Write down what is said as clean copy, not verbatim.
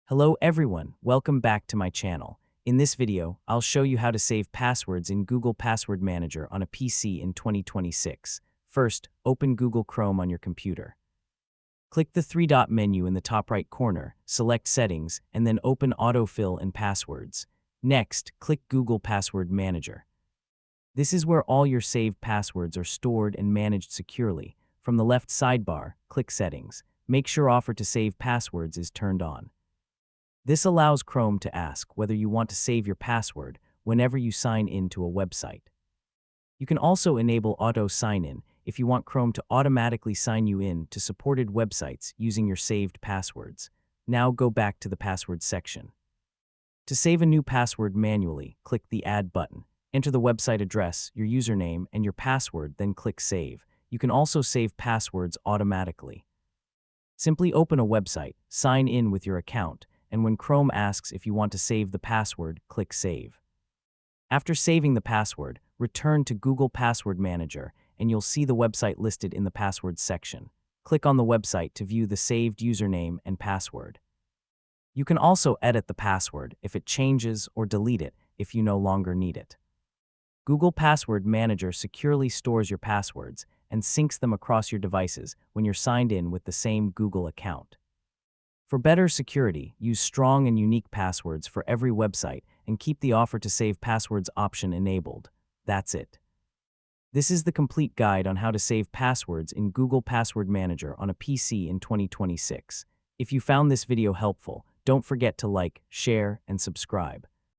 Hello everyone, welcome back to my channel. In this video, I'll show you how to save passwords in Google Password Manager on a PC in 2026. First, open Google Chrome on your computer. Click the three-dot menu in the top right corner, select Settings, and then open Autofill and Passwords. Next, click Google Password Manager. This is where all your saved passwords are stored and managed securely. From the left sidebar, click Settings. Make sure Offer to Save Passwords is turned on. This allows Chrome to ask whether you want to save your password whenever you sign in to a website. You can also enable auto sign-in if you want Chrome to automatically sign you in to supported websites using your saved passwords. Now go back to the Passwords section. To save a new password manually, click the Add button. Enter the website address, your username, and your password, then click Save. You can also save passwords automatically. Simply open a website, sign in with your account, and when Chrome asks if you want to save the password, click Save. After saving the password, return to Google Password Manager and you'll see the website listed in the Passwords section. Click on the website to view the saved username and password. You can also edit the password if it changes or delete it if you no longer need it. Google Password Manager securely stores your passwords and syncs them across your devices when you're signed in with the same Google account. For better security, use strong and unique passwords for every website and keep the Offer to Save Passwords option enabled. That's it. This is the complete guide on how to save passwords in Google Password Manager on a PC in 2026. If you found this video helpful, don't forget to like, share, and subscribe.